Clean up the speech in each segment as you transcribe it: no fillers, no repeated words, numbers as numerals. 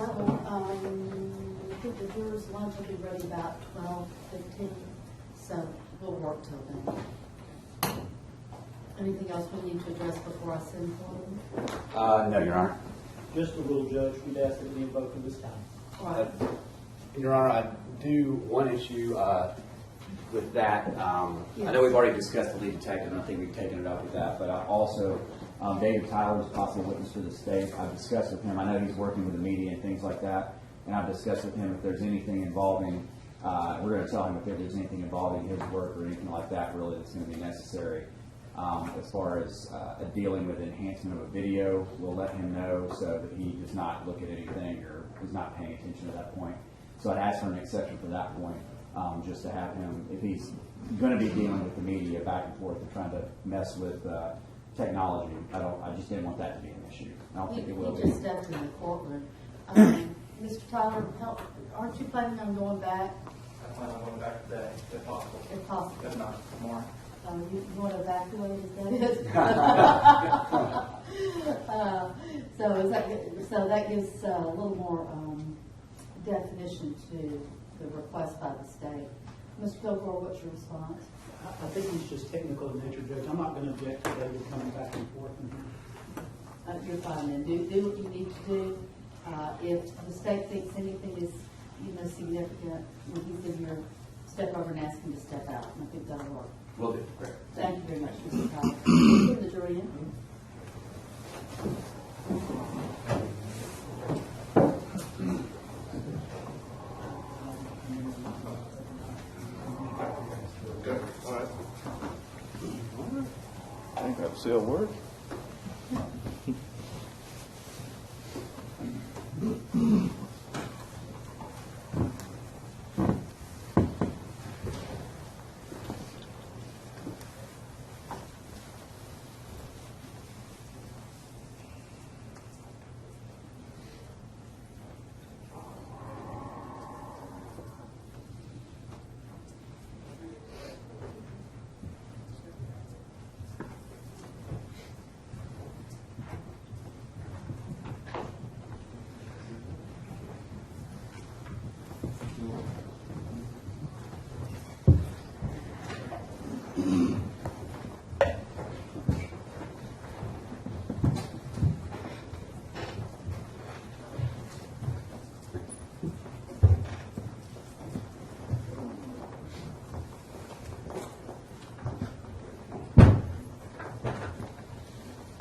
I think the jurors' lunch will be ready about 12:15, so we'll work till then. Anything else we need to address before I send for them? No, Your Honor. Just a rule, Judge, we'd ask that it be invoked at this time. All right. Your Honor, I do one issue with that. I know we've already discussed the lead detective, and I think we've taken it up with that, but also David Tyler is possibly a witness for the state. I've discussed with him, I know he's working with the media and things like that, and I've discussed with him if there's anything involving, we're going to tell him if there's anything involving his work or anything like that really that's going to be necessary. As far as dealing with enhancement of a video, we'll let him know so that he does not look at anything or is not paying attention at that point. So I'd ask for an exception for that point, just to have him, if he's going to be dealing with the media back and forth and trying to mess with technology, I just didn't want that to be an issue. I don't think it will be. He just stepped in the courtroom. Mr. Tyler, aren't you planning on going back? I plan on going back today, if possible. If possible. If not, tomorrow. You want to evacuate, is that it? So that gives a little more definition to the request by the state. Mr. Kilgore, what's your response? I think he's just technical in nature, Judge. I'm not going to object to David coming back and forth. You're fine then. Do what you need to do. If the state thinks anything is significant, when he's in here, step over and ask him to step out. I think that'll work. Will do. Great. Thank you very much, Mr. Tyler. Bring the jury in. Okay, all right. I think that still work.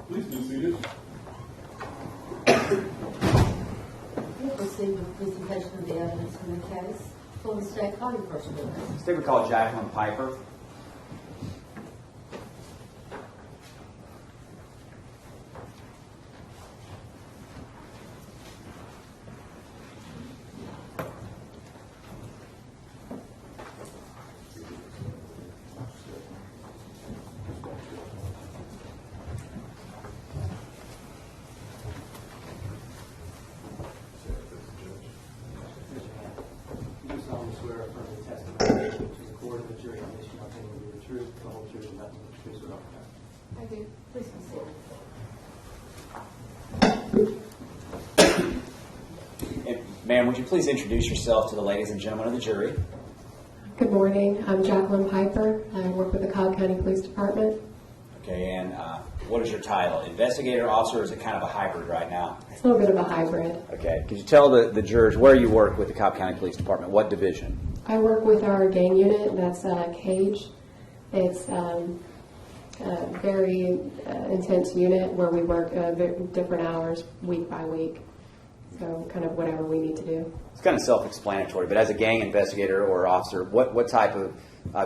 Please be seated. We'll proceed with the presentation of the evidence in the case. Will the state call your first witness? State would call Jacqueline Piper. Do solemnly swear affirm the testimony to the court of the jury on this nothing will be the truth, the whole truth, and nothing but the truth, so help you God. I do. Please be seated. And, ma'am, would you please introduce yourself to the ladies and gentlemen of the jury? Good morning. I'm Jacqueline Piper. I work with the Cobb County Police Department. Okay, and what is your title? Investigator, officer, or is it kind of a hybrid right now? It's a little bit of a hybrid. Okay. Could you tell the jurors where you work with the Cobb County Police Department? What division? I work with our gang unit. That's Cage. It's a very intense unit where we work different hours week by week. So kind of whatever we need to do. It's kind of self-explanatory, but as a gang investigator or officer, what type of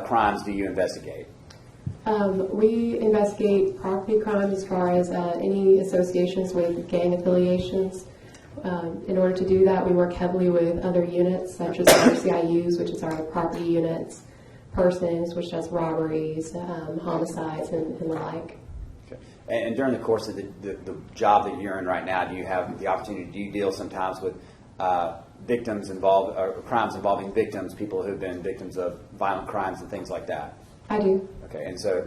crimes do you investigate? We investigate property crimes as far as any associations with gang affiliations. In order to do that, we work heavily with other units such as RCIUs, which is our property units, persons, which does robberies, homicides, and the like. Okay. And during the course of the job that you're in right now, do you have the opportunity, do you deal sometimes with victims involved, or crimes involving victims, people who've been victims of violent crimes and things like that? I do. Okay, and so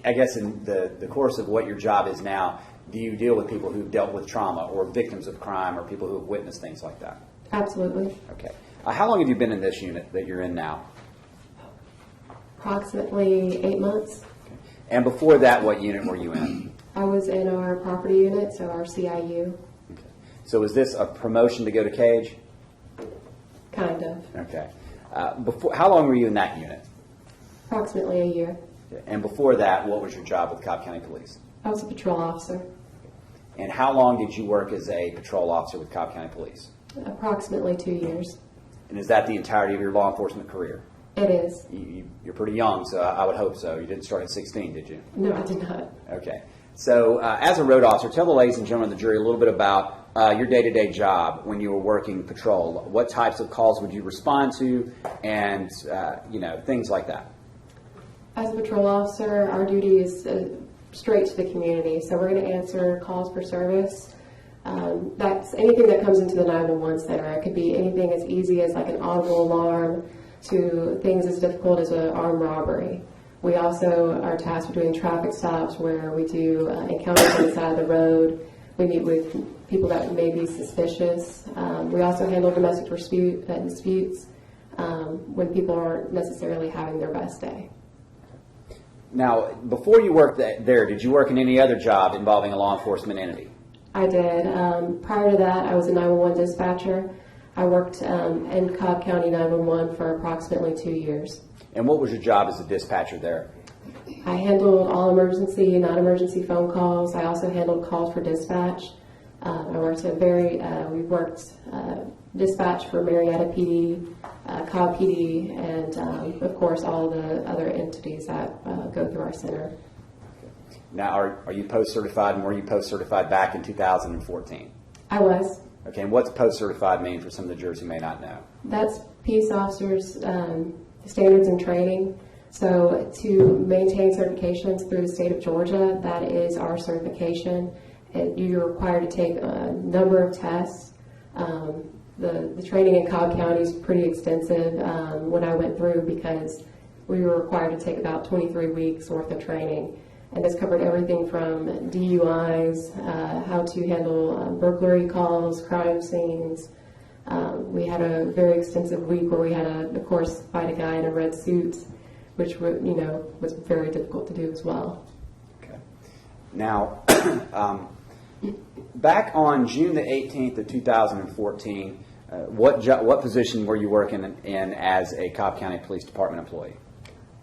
I guess in the course of what your job is now, do you deal with people who've dealt with trauma or victims of crime or people who have witnessed things like that? Absolutely. Okay. How long have you been in this unit that you're in now? Approximately 8 months. And before that, what unit were you in? I was in our property unit, so our CIU, Okay. So was this a promotion to go to Cage? kind of. Okay. How long were you in that unit? Approximately a year. Okay. And before that, what was your job with Cobb County Police? I was a patrol officer. And how long did you work as a patrol officer with Cobb County Police? Approximately 2 years. And is that the entirety of your law enforcement career? It is. You're pretty young, so I would hope so. You didn't start at 16, did you? No, I did not. Okay. So as a road officer, tell the ladies and gentlemen of the jury a little bit about your day-to-day job when you were working patrol. What types of calls would you respond to and, things like that? As a patrol officer, our duty is straight to the community. So we're going to answer calls for service. That's anything that comes into the 911 center. It could be anything as easy as like an audible alarm to things as difficult as an armed robbery. We also are tasked with doing traffic stops where we do encounters on the side of the road. We meet with people that may be suspicious. We also handle domestic disputes when people aren't necessarily having their best day. Now, before you worked there, did you work in any other job involving a law enforcement entity? I did. Prior to that, I was a 911 dispatcher. I worked in Cobb County 911 for approximately 2 years. And what was your job as a dispatcher there? I handled all emergency, non-emergency phone calls. I also handled calls for dispatch. We worked dispatch for Marietta PD, Cobb PD, and of course all the other entities that go through our center. Now, are you post-certified, and were you post-certified back in 2014? I was. Okay, and what's post-certified mean for some of the jurors who may not know? That's peace officers' standards and training. So to maintain certifications through the state of Georgia, that is our certification. You're required to take a number of tests. The training in Cobb County is pretty extensive when I went through because we were required to take about 23 weeks worth of training. And this covered everything from DUIs, how to handle burglary calls, crime scenes. We had a very extensive week where we had to, of course, fight a guy in a red suit, which was very difficult to do as well. Okay. Now, back on June the 18th of 2014, what position were you working in as a Cobb County Police Department employee?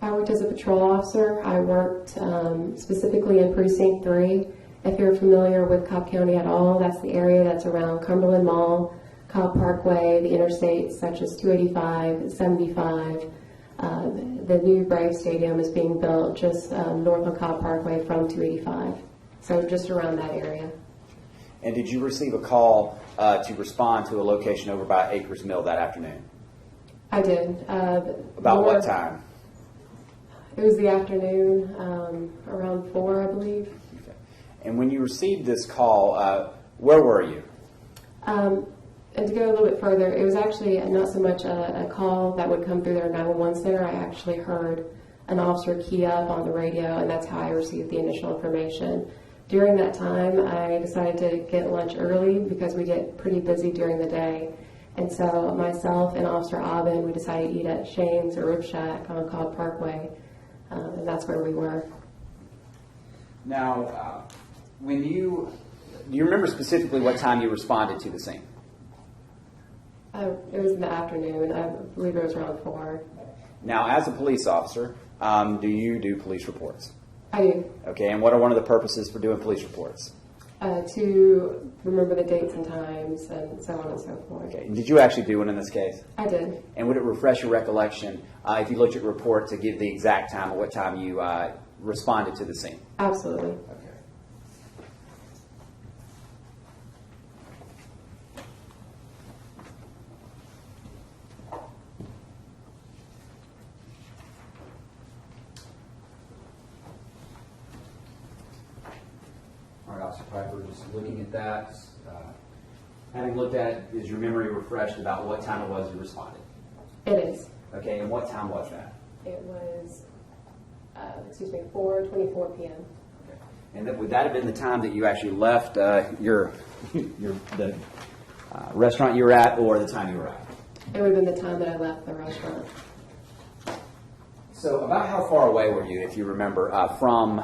I worked as a patrol officer. I worked specifically in Precinct 3. If you're familiar with Cobb County at all, that's the area that's around Cumberland Mall, Cobb Parkway, the interstates such as 285, 75. The new Brave Stadium is being built just north of Cobb Parkway from 285. So just around that area. And did you receive a call to respond to a location over by Acres Mill that afternoon? I did. About what time? It was the afternoon, around 4, I believe. Okay. And when you received this call, where were you? And to go a little bit further, it was actually not so much a call that would come through their 911 center. I actually heard an officer key up on the radio, and that's how I received the initial information. During that time, I decided to get lunch early because we get pretty busy during the day. And so myself and Officer Aubin, we decided to eat at Shane's or Rib Shack on Cobb Parkway, and that's where we were. Now, do you remember specifically what time you responded to the scene? It was in the afternoon. I believe it was around 4. Now, as a police officer, do you do police reports? I do. Okay, and what are one of the purposes for doing police reports? To remember the dates and times and so on and so forth. Okay, and did you actually do one in this case? I did. And would it refresh your recollection if you looked at your report to give the exact time or what time you responded to the scene? Absolutely. Okay. All right, Officer Piper, just looking at that, having looked at it, is your memory refreshed about what time it was you responded? It is. Okay, and what time was that? It was, 4:24 p.m. Okay. And would that have been the time that you actually left the restaurant you were at, or the time you were at? It would have been the time that I left the restaurant. So about how far away were you, if you remember, from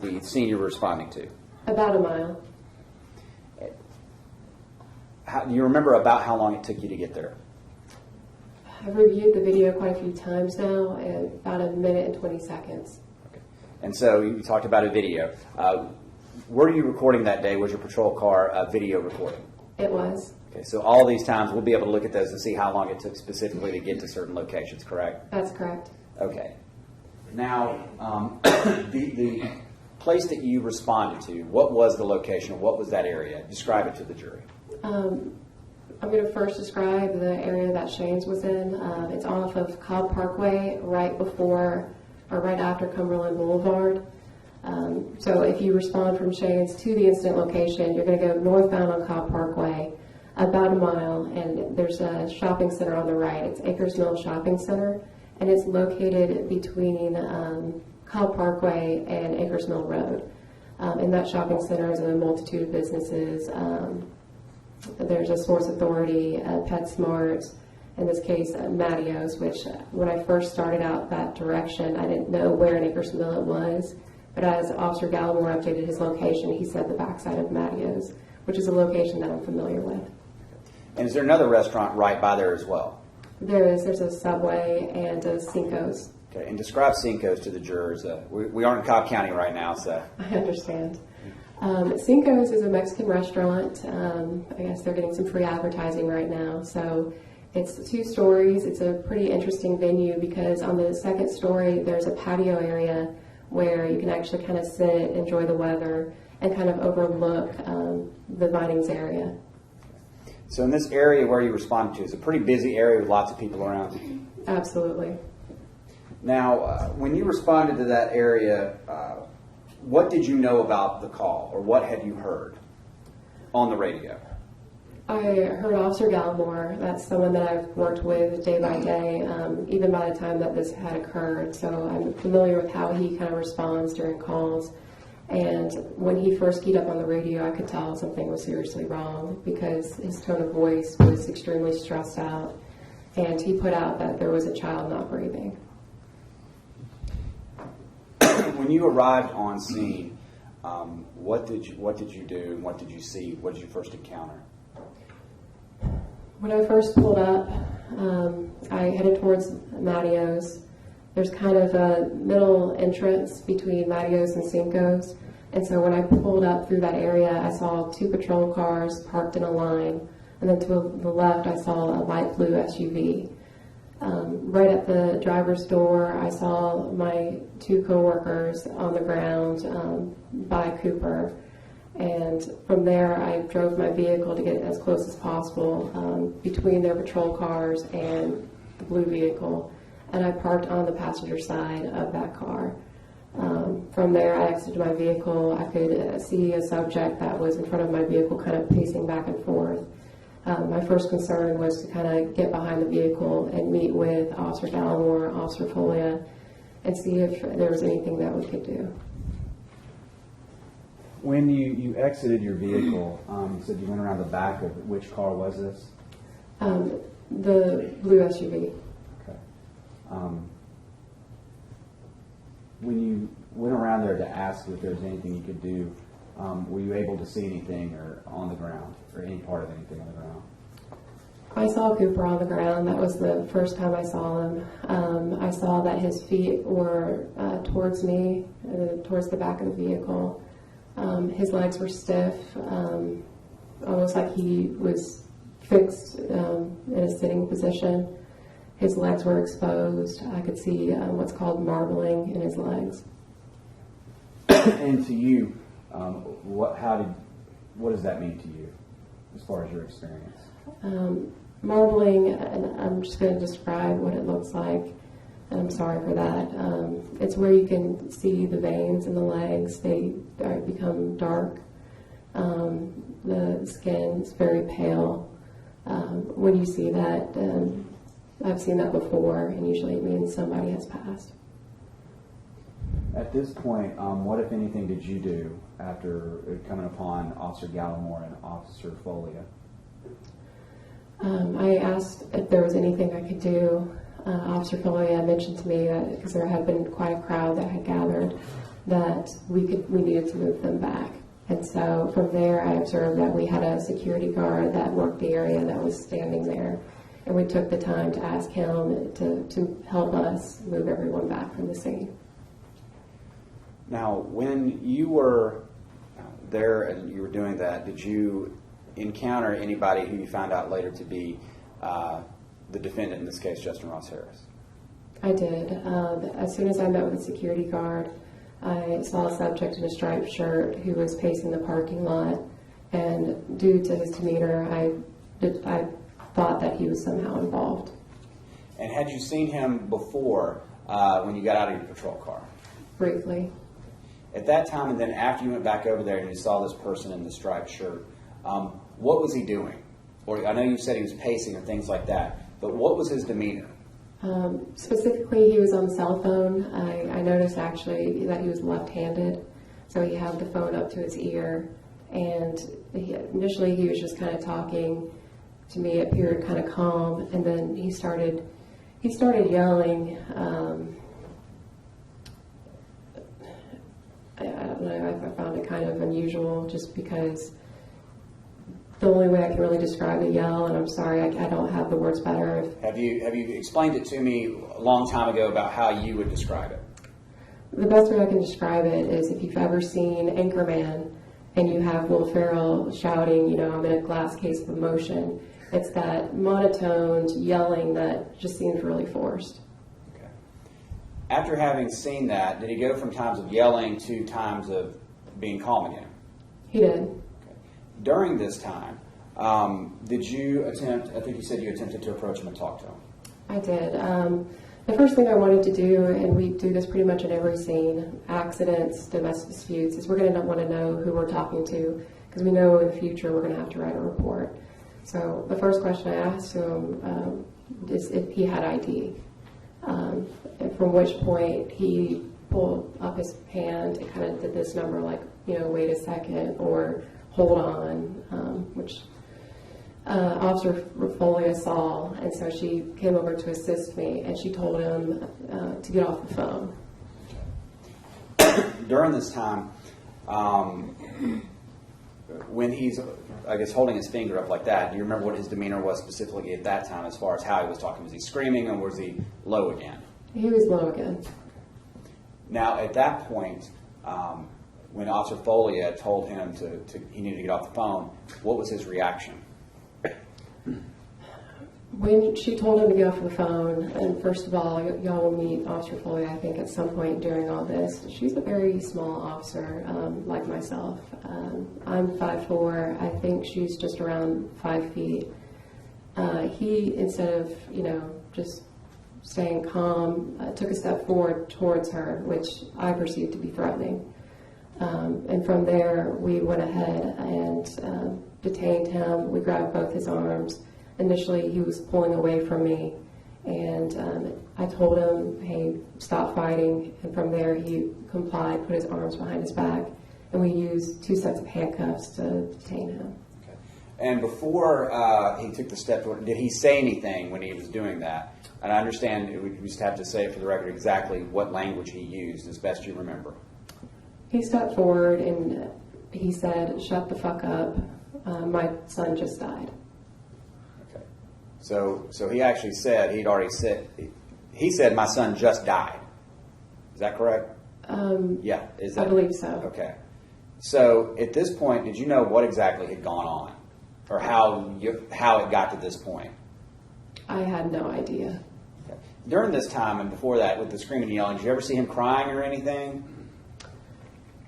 the scene you were responding to? About a mile. Do you remember about how long it took you to get there? I've reviewed the video quite a few times now, and about a minute and 20 seconds. Okay. And so you talked about a video. Were you recording that day? Was your patrol car video recording? It was. Okay, so all these times we'll be able to look at those and see how long it took specifically to get to certain locations, correct? That's correct. Okay. Now, the place that you responded to, what was the location? What was that area? Describe it to the jury. I'm going to first describe the area that Shane's was in. It's off of Cobb Parkway, right before or right after Cumberland Boulevard. So if you respond from Shane's to the incident location, you're going to go northbound on Cobb Parkway about a mile, and there's a shopping center on the right. It's Acres Mill Shopping Center, and it's located between Cobb Parkway and Acres Mill Road. In that shopping center is a multitude of businesses. There's a Source Authority, PetSmart, in this case, Matteo's, which when I first started out that direction, I didn't know where in Acres Mill it was. But as Officer Gallimore updated his location, he said the backside of Matteo's, which is a location that I'm familiar with. And is there another restaurant right by there as well? There's a Subway and a Cinco's. Okay, and describe Cinco's to the jurors. We aren't in Cobb County right now, so. I understand. Cinco's is a Mexican restaurant. I guess they're getting some free advertising right now. So it's 2 stories. It's a pretty interesting venue because on the second story there's a patio area where you can actually kind of sit, enjoy the weather, and kind of overlook the Vinings area. So in this area where you responded to, it's a pretty busy area with lots of people around. Absolutely. Now, when you responded to that area, what did you know about the call, or what had you heard on the radio? I heard Officer Gallimore. That's someone that I've worked with day by day, even by the time that this had occurred. So I'm familiar with how he kind of responds during calls. And when he first keyed up on the radio, I could tell something was seriously wrong because his tone of voice was extremely stressed out. And he put out that there was a child not breathing. When you arrived on scene, what did you do and what did you see? What did you first encounter? When I first pulled up, I headed towards Matteo's. There's kind of a middle entrance between Matteo's and Cinco's. And so when I pulled up through that area, I saw 2 patrol cars parked in a line. And then to the left, I saw a light blue SUV. Right at the driver's door, I saw my 2 coworkers on the ground by Cooper. And from there, I drove my vehicle to get as close as possible between their patrol cars and the blue vehicle. And I parked on the passenger side of that car. From there, I exited my vehicle. I could see a subject that was in front of my vehicle kind of pacing back and forth. My first concern was to kind of get behind the vehicle and meet with Officer Gallimore, Officer Folia, and see if there was anything that we could do. When you exited your vehicle, you said you went around the back of which car was this? The blue SUV. Okay. When you went around there to ask if there was anything you could do, were you able to see anything or on the ground or any part of anything on the ground? I saw Cooper on the ground. That was the first time I saw him. I saw that his feet were towards me, towards the back of the vehicle. His legs were stiff, almost like he was fixed in a sitting position. His legs were exposed. I could see what's called marbling in his legs. And to you, what does that mean to you as far as your experience? Marbling, and I'm just going to describe what it looks like. And I'm sorry for that. It's where you can see the veins in the legs. They become dark. The skin is very pale. When you see that, I've seen that before, and usually it means somebody has passed. At this point, what, if anything, did you do after coming upon Officer Gallimore and Officer Folia? I asked if there was anything I could do. Officer Folia mentioned to me that because there had been quite a crowd that had gathered, that we needed to move them back. And so from there, I observed that we had a security guard that worked the area that was standing there. And we took the time to ask him to help us move everyone back from the scene. Now, when you were there and you were doing that, did you encounter anybody who you found out later to be the defendant, in this case, Justin Ross Harris? I did. As soon as I met with the security guard, I saw a subject in a striped shirt who was pacing the parking lot, and due to his demeanor, I thought that he was somehow involved. And had you seen him before when you got out of your patrol car? Briefly. At that time, and then after you went back over there and you saw this person in the striped shirt, what was he doing? Or I know you said he was pacing or things like that, but what was his demeanor? Specifically, he was on the cell phone. I noticed actually that he was left-handed, so he had the phone up to his ear, and initially he was just kind of talking. To me, it appeared kind of calm, and then he started yelling. I don't know. I found it kind of unusual, just because the only way I can really describe the yell, and I'm sorry, I don't have the words better. Have you explained it to me a long time ago about how you would describe it? The best way I can describe it is if you've ever seen Anchorman and you have Will Ferrell shouting, I'm in a glass case of emotion. It's that monotoned yelling that just seems really forced. Okay. After having seen that, did he go from times of yelling to times of being calm again? He did. During this time, did you attempt, I think you said you attempted to approach him and talk to him. I did. The first thing I wanted to do, and we do this pretty much in every scene, accidents, domestic disputes, is we're going to want to know who we're talking to, because we know in the future we're going to have to write a report. So the first question I asked him is if he had ID, and from which point he pulled up his hand and kind of did this number like, wait a second, or hold on, which Officer Folia saw, and so she came over to assist me, and she told him to get off the phone. During this time, when he's, I guess, holding his finger up like that, do you remember what his demeanor was specifically at that time as far as how he was talking? Was he screaming or was he low again? He was low again. Now, at that point, when Officer Folia told him he needed to get off the phone, what was his reaction? When she told him to get off the phone, and first of all, y'all will meet Officer Folia, I think, at some point during all this. She's a very small officer, like myself. I'm 5'4". I think she's just around 5 feet. He, instead of, just staying calm, took a step forward towards her, which I perceived to be threatening. And from there, we went ahead and detained him. We grabbed both his arms. Initially, he was pulling away from me, and I told him, hey, stop fighting. And from there, he complied, put his arms behind his back, and we used 2 sets of handcuffs to detain him. Okay. And before he took the step forward, did he say anything when he was doing that? And I understand we just have to say for the record exactly what language he used, as best you remember. He stepped forward and he said, shut the fuck up. My son just died. Okay. So he actually said, he said, my son just died. Is that correct? Yeah. I believe so. Okay. So at this point, did you know what exactly had gone on? Or how it got to this point? I had no idea. Okay. During this time and before that, with the screaming and yelling, did you ever see him crying or anything?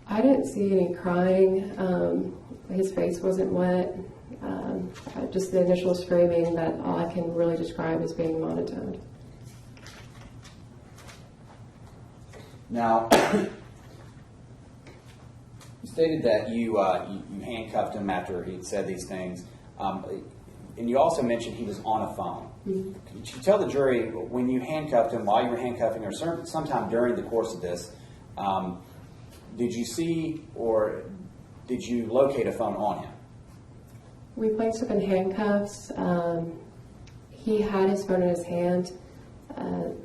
I didn't see any crying. His face wasn't wet. Just the initial screaming, that all I can really describe as being monotoned. Now, you stated that you handcuffed him after he'd said these things, and you also mentioned he was on a phone. Mm-hmm. Could you tell the jury when you handcuffed him, while you were handcuffing, or sometime during the course of this, Did you see or did you locate a phone on him? We placed him in handcuffs. He had his phone in his hand.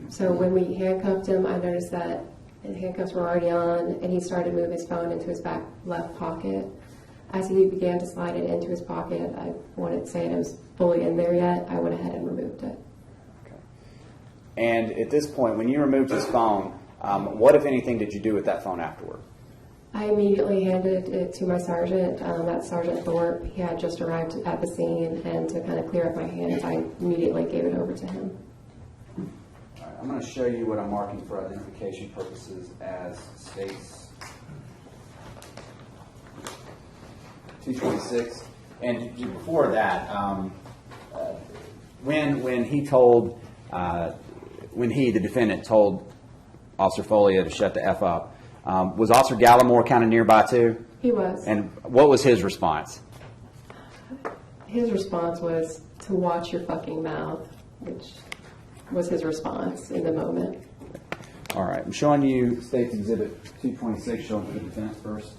So when we handcuffed him, I noticed that the handcuffs were already on, and he started to move his phone into his back left pocket. As he began to slide it into his pocket, I wouldn't say it was fully in there yet. I went ahead and removed it. Okay. And at this point, when you removed his phone, what, if anything, did you do with that phone afterward? I immediately handed it to my sergeant, that's Sergeant Thorpe. He had just arrived at the scene, and to kind of clear up my hands, I immediately gave it over to him. All right, I'm going to show you what I'm marking for identification purposes as states 226. And before that, when he told, when he, the defendant, told Officer Folia to shut the F up, was Officer Gallimore kind of nearby too? He was. And what was his response? His response was to watch your fucking mouth, which was his response in the moment. All right, I'm showing you State's Exhibit 226, showing the defense first.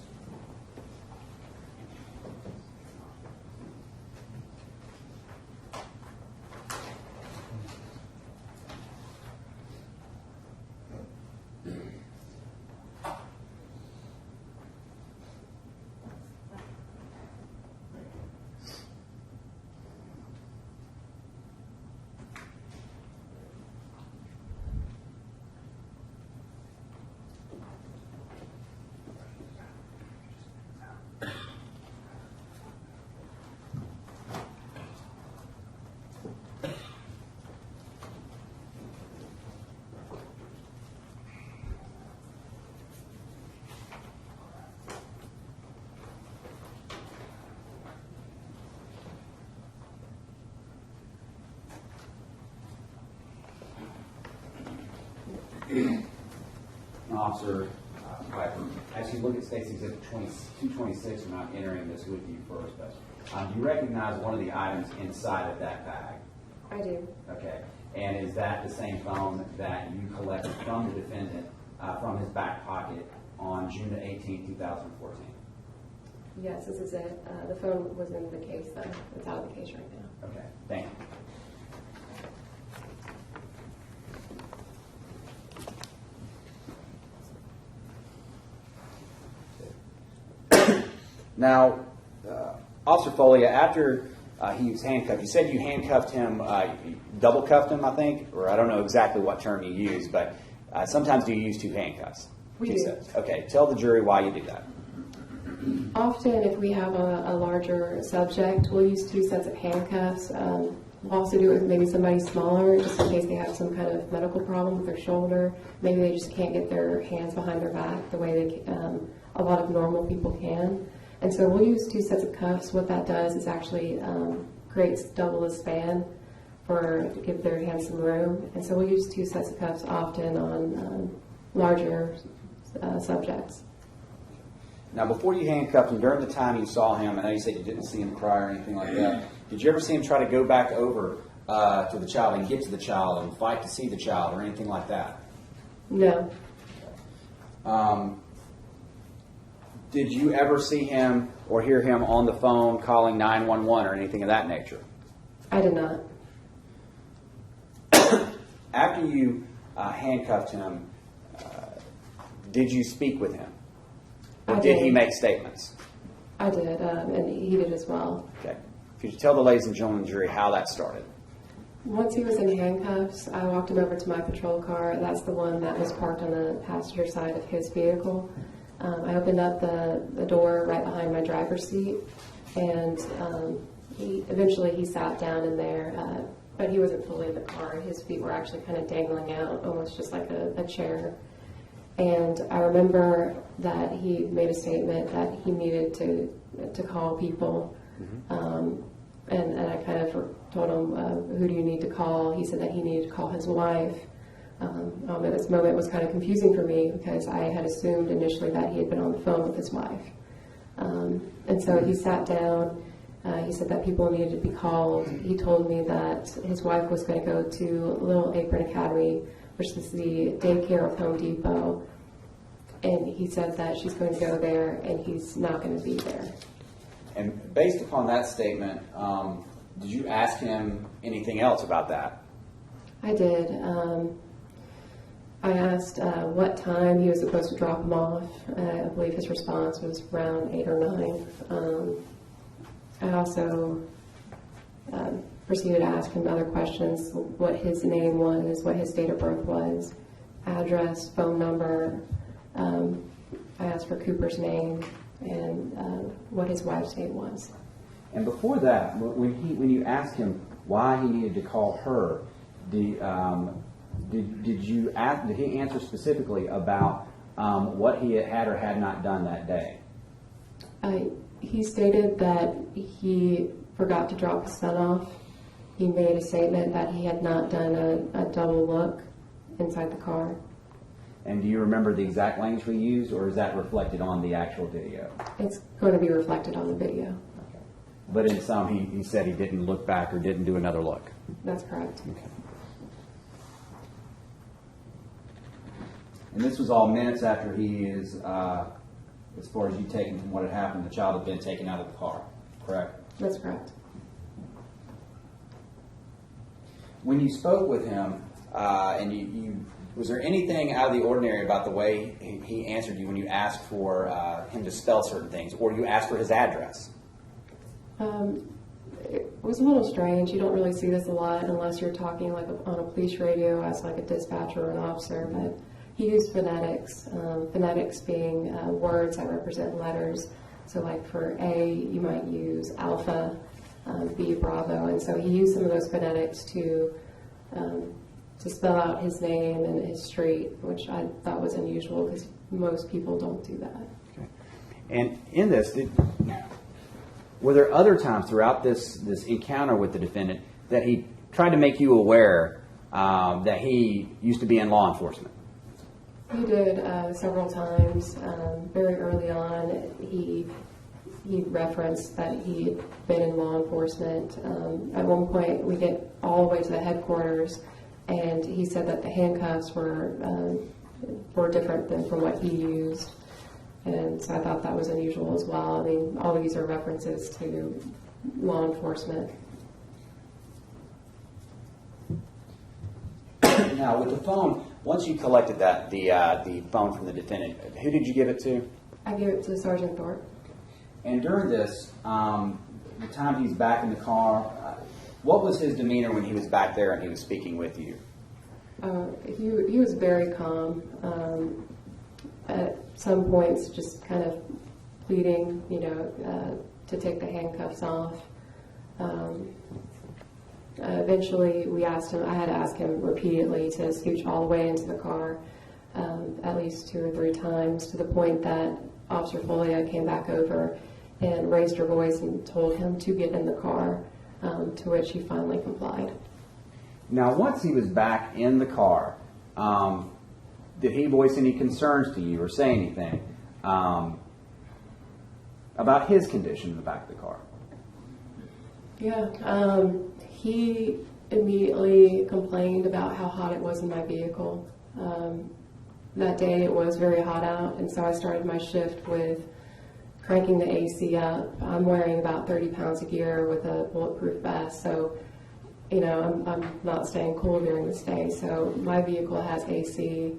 Officer Piper, as you look at State's Exhibit 226, and I'm entering this with you first, but do you recognize one of the items inside of that bag? I do. Okay. And is that the same phone that you collected from the defendant from his back pocket on June 18, 2014? Yes, this is it. The phone was in the case, though. It's out of the case right now. Okay, thank you. Now, Officer Folia, after he was handcuffed, you said you handcuffed him, double cuffed him, I think, or I don't know exactly what term you use, but sometimes you use two handcuffs. We do. Sets. Okay, tell the jury why you do that. Often, if we have a larger subject, we'll use two sets of handcuffs. We'll also do it with maybe somebody smaller, just in case they have some kind of medical problem with their shoulder. Maybe they just can't get their hands behind their back the way a lot of normal people can. And so we'll use two sets of cuffs. What that does is actually creates double the span to give their hands some room. And so we'll use two sets of cuffs often on larger subjects. Now, before you handcuffed him, during the time you saw him, I know you said you didn't see him cry or anything like that, did you ever see him try to go back over to the child and get to the child and fight to see the child or anything like that? No. Did you ever see him or hear him on the phone calling 911 or anything of that nature? I did not. After you handcuffed him, did you speak with him? Or I did he did. make statements? I did, and he did as well. Okay. Could you tell the ladies and gentlemen of the jury how that started? Once he was in handcuffs, I walked him over to my patrol car. That's the one that was parked on the passenger side of his vehicle. I opened up the door right behind my driver's seat, and eventually he sat down in there, but he wasn't fully in the car. His feet were actually kind of dangling out, almost just like a chair. And I remember that he made a statement that he needed to call people. And I kind of told him, who do you need to call? He said that he needed to call his wife. At this moment, it was kind of confusing for me because I had assumed initially that he had been on the phone with his wife. And so he sat down. He said that people needed to be called. He told me that his wife was going to go to Little Apron Academy, which is the daycare of Home Depot. and he said that she's going to go there and he's not going to be there. And based upon that statement, did you ask him anything else about that? I did. I asked what time he was supposed to drop him off. I believe his response was around 8 or 9. I also proceeded to ask him other questions, what his name was, what his date of birth was, address, phone number. I asked for Cooper's name and what his wife's name was. And before that, when you asked him why he needed to call her, did he answer specifically about what he had or had not done that day? He stated that he forgot to drop his son off. He made a statement that he had not done a double look inside the car. And do you remember the exact language we used, or is that reflected on the actual video? It's going to be reflected on the video. Okay. But in some, he said he didn't look back or didn't do another look. That's correct. Okay. And this was all minutes after he is, as far as you taken from what had happened, the child had been taken out of the car, correct? That's correct. When you spoke with him, and you was there anything out of the ordinary about the way he answered you when you asked for him to spell certain things, or you asked for his address? It was a little strange. You don't really see this a lot unless you're talking like on a police radio as like a dispatcher or an officer, but he used phonetics, phonetics being words that represent letters. So like for A, you might use alpha, B, Bravo, and so he used some of those phonetics to spell out his name and his street, which I thought was unusual because most people don't do that. Okay. And in this, were there other times throughout this encounter with the defendant that he tried to make you aware that he used to be in law enforcement? He did several times. Very early on, he referenced that he had been in law enforcement. At one point, we get all the way to the headquarters, and he said that the handcuffs were different than from what he used. And so I thought that was unusual as well. I mean, all of these are references to law enforcement. Now, with the phone, once you collected the phone from the defendant, who did you give it to? I gave it to Sergeant Thorpe. And during this, the time he's back in the car, what was his demeanor when he was back there and he was speaking with you? He was very calm. At some points, just kind of pleading, to take the handcuffs off. Eventually, I had to ask him repeatedly to scooch all the way into the car, at least 2 or 3 times, to the point that Officer Folia came back over and raised her voice and told him to get in the car, to which he finally complied. Now, once he was back in the car, did he voice any concerns to you or say anything about his condition in the back of the car? Yeah, he immediately complained about how hot it was in my vehicle. That day it was very hot out, and so I started my shift with cranking the AC up. I'm wearing about 30 pounds of gear with a bulletproof vest, so I'm not staying cool during this day. So my vehicle has AC.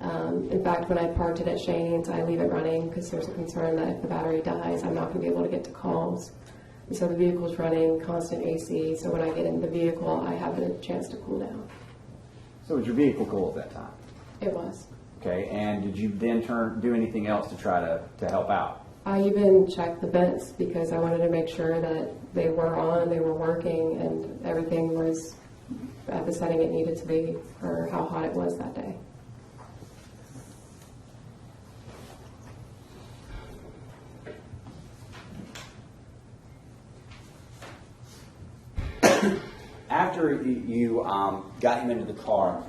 In fact, when I parked it at Shane's, I leave it running because there's a concern that if the battery dies, I'm not going to be able to get to calls. And so the vehicle's running constant AC, so when I get in the vehicle, I have a chance to cool down. So was your vehicle cool at that time? It was. Okay, and did you then do anything else to try to help out? I even checked the vents because I wanted to make sure that they were on, they were working, and everything was at the setting it needed to be for how hot it was that day. After you got him into the car,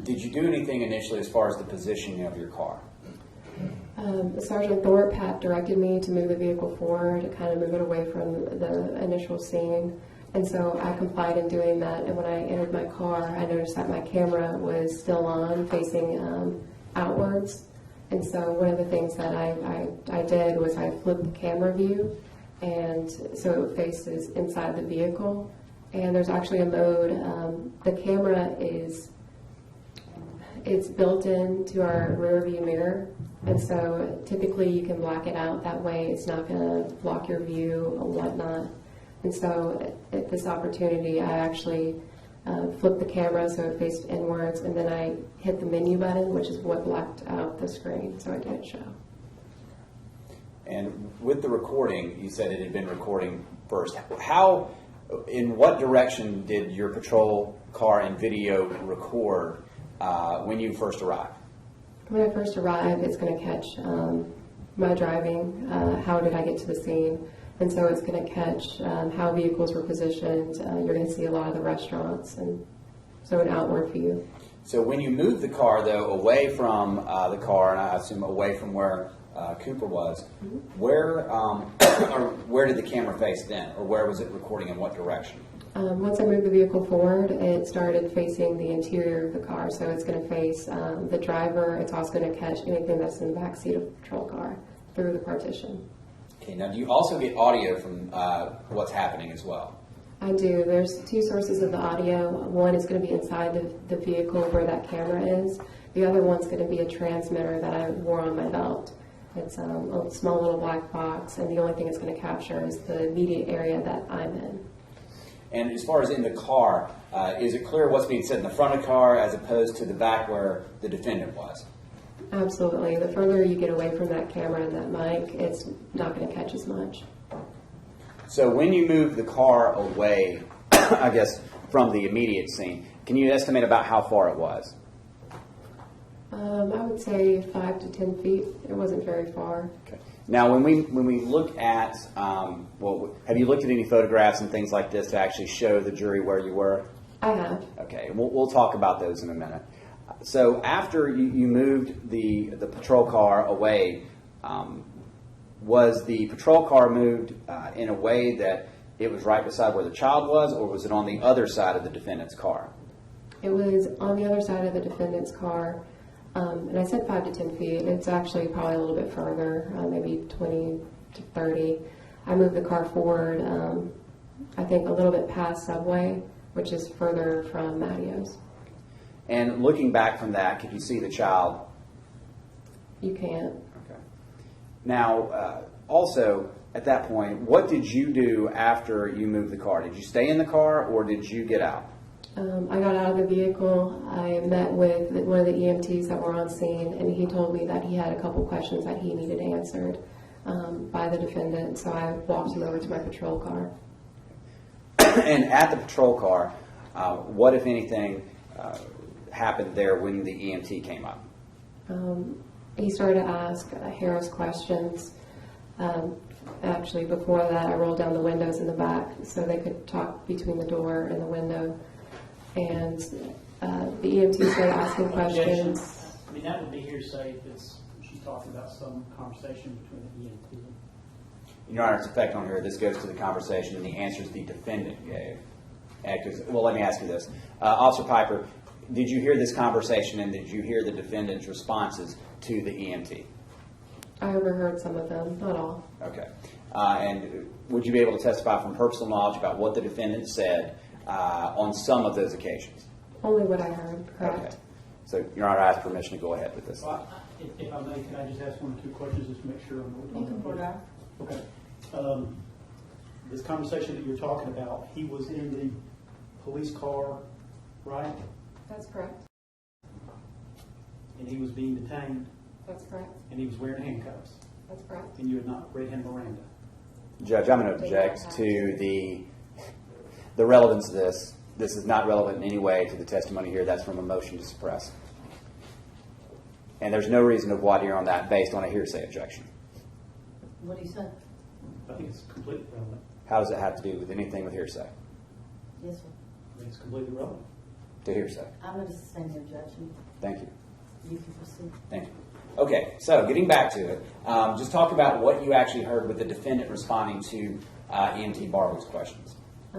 did you do anything initially as far as the positioning of your car? Sergeant Thorpe had directed me to move the vehicle forward, to kind of move it away from the initial scene. And so I complied in doing that. And when I entered my car, I noticed that my camera was still on, facing outwards. And so one of the things that I did was I flipped the camera view, and so it faces inside the vehicle. And there's actually a mode, the camera it's built into our rear view mirror. And so typically you can black it out. That way it's not going to block your view or whatnot. And so at this opportunity, I actually flipped the camera so it faced inwards, and then I hit the menu button, which is what blacked out the screen, so it didn't show. And with the recording, you said it had been recording first. In what direction did your patrol car and video record when you first arrived? When I first arrive, it's going to catch my driving, how did I get to the scene, and so it's going to catch how vehicles were positioned. You're going to see a lot of the restaurants, and so an outward view. So when you moved the car, though, away from the car, and I assume away from where Cooper was, where did the camera face then, or where was it recording in what direction? Once I moved the vehicle forward, it started facing the interior of the car, so it's going to face the driver. It's also going to catch anything that's in the back seat of the patrol car through the partition. Okay, now do you also get audio from what's happening as well? I do. There's two sources of the audio. One is going to be inside the vehicle where that camera is. The other one's going to be a transmitter that I wore on my belt. It's a small little black box, and the only thing it's going to capture is the immediate area that I'm in. And as far as in the car, is it clear what's being said in the front of the car as opposed to the back where the defendant was? Absolutely. The further you get away from that camera and that mic, it's not going to catch as much. So when you moved the car away, I guess, from the immediate scene, can you estimate about how far it was? I would say 5 to 10 feet. It wasn't very far. Okay. Now, when we look at, have you looked at any photographs and things like this to actually show the jury where you were? I have. Okay, we'll talk about those in a minute. So after you moved the patrol car away, was the patrol car moved in a way that it was right beside where the child was, or was it on the other side of the defendant's car? It was on the other side of the defendant's car. And I said 5 to 10 feet. It's actually probably a little bit further, maybe 20 to 30. I moved the car forward, I think a little bit past Subway, which is further from Matteo's. And looking back from that, could you see the child? You can't. Okay. Now, also, at that point, what did you do after you moved the car? Did you stay in the car, or did you get out? I got out of the vehicle. I met with one of the EMTs that were on scene, and he told me that he had a couple questions that he needed answered by the defendant. So I walked him over to my patrol car. And at the patrol car, what, if anything, happened there when the EMT came up? He started to ask Harris questions. Actually, before that, I rolled down the windows in the back so they could talk between the door and the window. And the EMT started asking questions. I mean, that would be hearsay if she's talking about some conversation between the EMT. Your Honor, it's effect on her. This goes to the conversation and the answers the defendant gave. Well, let me ask you this. Officer Piper, did you hear this conversation, and did you hear the defendant's responses to the EMT? I overheard some of them, not all. Okay. And would you be able to testify from personal knowledge about what the defendant said on some of those occasions? Only what I heard, correct. Okay. So, Your Honor, I ask permission to go ahead with this. Well, if I may, can I just ask one or two questions just to make sure I'm You can put it out. Okay. This conversation that you're talking about, he was in the police car, right? That's correct. And he was being detained, That's correct. and he was wearing handcuffs, That's correct. and you had not read him Miranda. Judge, I'm going to object to the relevance of this. This is not relevant in any way to the testimony here. That's from a motion to suppress. And there's no reason to voir dire on that based on a hearsay objection. What do you say? I think it's completely relevant. How does it have to do with anything with hearsay? Yes, sir. I think it's completely relevant. To hearsay. I'm going to sustain the objection. Thank you. You can proceed. Thank you. Okay, so getting back to it, just talk about what you actually heard with the defendant responding to EMT Barwood's questions. The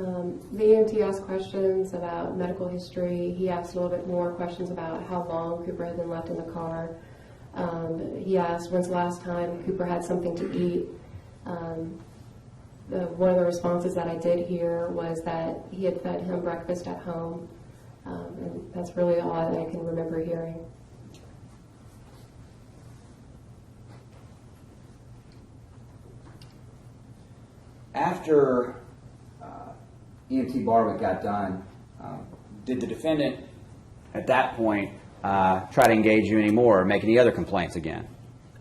EMT asked questions about medical history. He asked a little bit more questions about how long Cooper had been left in the car. He asked when's the last time Cooper had something to eat. One of the responses that I did hear was that he had fed him breakfast at home, and that's really all that I can remember hearing. After EMT Barwick got done, did the defendant at that point try to engage you anymore or make any other complaints again?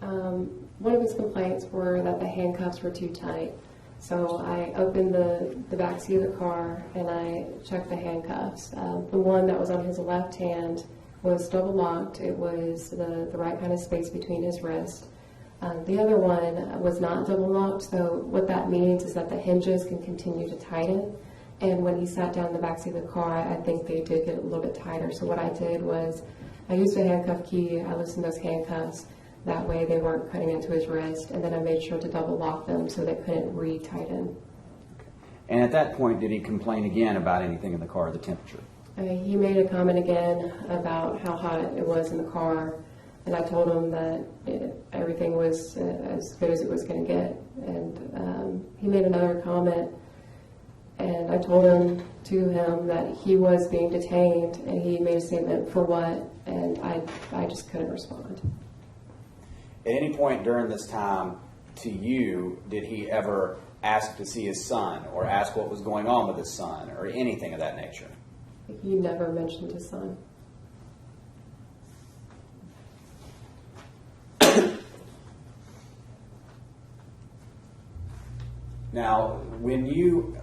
One of his complaints were that the handcuffs were too tight. So I opened the back seat of the car and I checked the handcuffs. The one that was on his left hand was double locked. It was the right kind of space between his wrists. The other one was not double locked, so what that means is that the hinges can continue to tighten. And when he sat down in the backseat of the car, I think they did get a little bit tighter. So what I did was I used a handcuff key, I loosened those handcuffs, that way they weren't cutting into his wrist, and then I made sure to double lock them so they couldn't re-tighten. And at that point, did he complain again about anything in the car, the temperature? He made a comment again about how hot it was in the car, and I told him that everything was as good as it was going to get. And he made another comment, and I told him that he was being detained, and he made a statement for what, and I just couldn't respond. At any point during this time to you, did he ever ask to see his son or ask what was going on with his son or anything of that nature? He never mentioned his son. Now, when you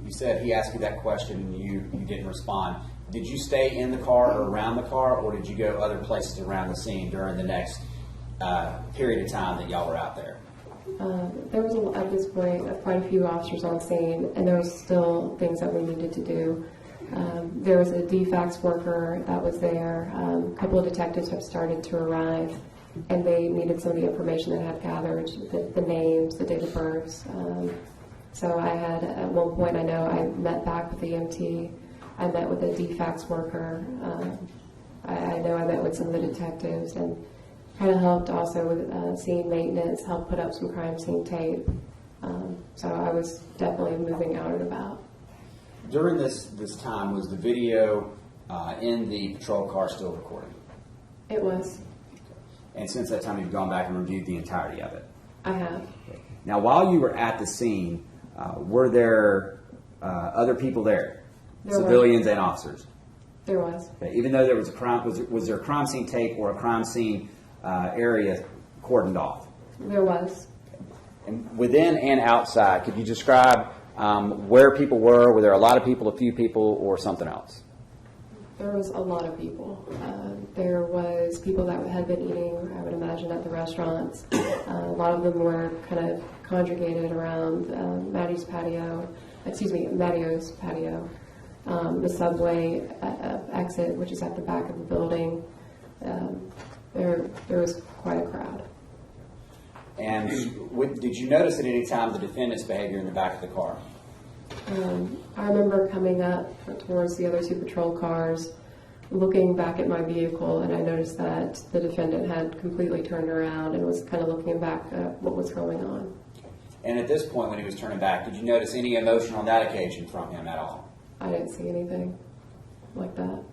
said he asked you that question and you didn't respond, did you stay in the car or around the car, or did you go other places around the scene during the next period of time that y'all were out there? There was, at this point, quite a few officers on scene, and there was still things that we needed to do. There was a DFAX worker that was there. A couple of detectives have started to arrive, and they needed some of the information that I had gathered, the names, the date of births. So I had, at one point, I know I met back with the EMT. I met with a DFAX worker. I know I met with some of the detectives, and kind of helped also with scene maintenance, helped put up some crime scene tape. So I was definitely moving out and about. During this time, was the video in the patrol car still recording? It was. And since that time, you've gone back and reviewed the entirety of it? I have. Now, while you were at the scene, were there other people there? There Civilians and officers? There was. Okay. Even though there was a crime, was there a crime scene tape or a crime scene area cordoned off? There was. And within and outside, could you describe where people were? Were there a lot of people, a few people, or something else? There was a lot of people. There was people that had been eating, I would imagine, at the restaurants. A lot of them were kind of congregated around Maddio's patio, the subway exit, which is at the back of the building. There was quite a crowd. And did you notice at any time the defendant's behavior in the back of the car? I remember coming up towards the other two patrol cars, looking back at my vehicle, and I noticed that the defendant had completely turned around and was kind of looking back at what was going on. And at this point, when he was turning back, did you notice any emotion on that occasion from him at all? I didn't see anything like that.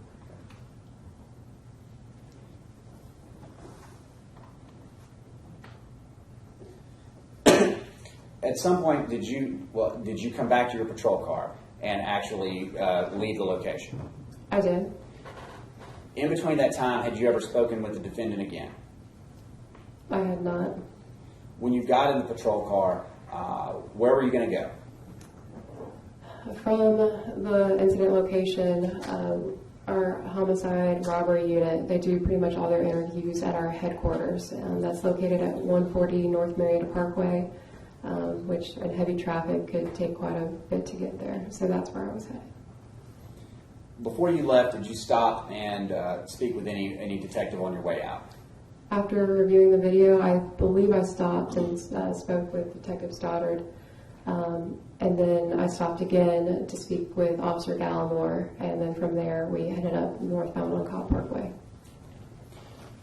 At some point, did you come back to your patrol car and actually leave the location? I did. In between that time, had you ever spoken with the defendant again? I had not. When you got in the patrol car, where were you going to go? From the incident location, our homicide robbery unit, they do pretty much all their interviews at our headquarters. That's located at 140 North Marietta Parkway, which in heavy traffic could take quite a bit to get there. So that's where I was headed. Before you left, did you stop and speak with any detective on your way out? After reviewing the video, I believe I stopped and spoke with Detective Stoddard. And then I stopped again to speak with Officer Gallimore, and then from there we headed up northbound on Cobb Parkway.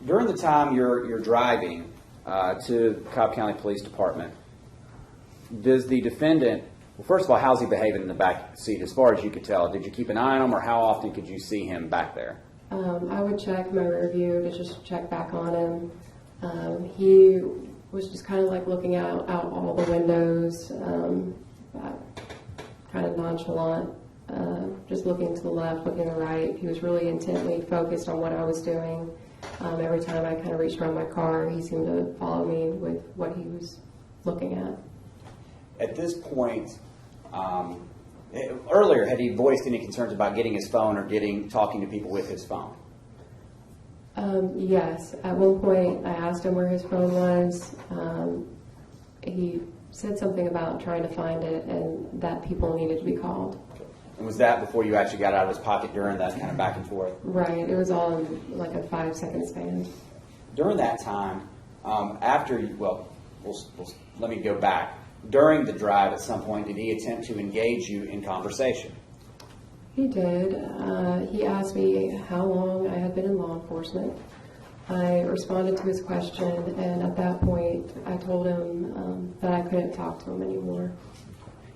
During the time you're driving to Cobb County Police Department, does the defendant, well, first of all, how's he behaving in the back seat as far as you could tell? Did you keep an eye on him, or how often could you see him back there? I would check my rear view to just check back on him. He was just kind of like looking out all the windows, kind of nonchalant, just looking to the left, looking to the right. He was really intently focused on what I was doing. Every time I kind of reached around my car, he seemed to follow me with what he was looking at. At this point, earlier, had he voiced any concerns about getting his phone or talking to people with his phone? Yes. At one point, I asked him where his phone was. He said something about trying to find it and that people needed to be called. And was that before you actually got out of his pocket during that kind of back and forth? Right. It was all in like a 5-second span. During that time, let me go back. During the drive, at some point, did he attempt to engage you in conversation? He did. He asked me how long I had been in law enforcement. I responded to his question, and at that point, I told him that I couldn't talk to him anymore.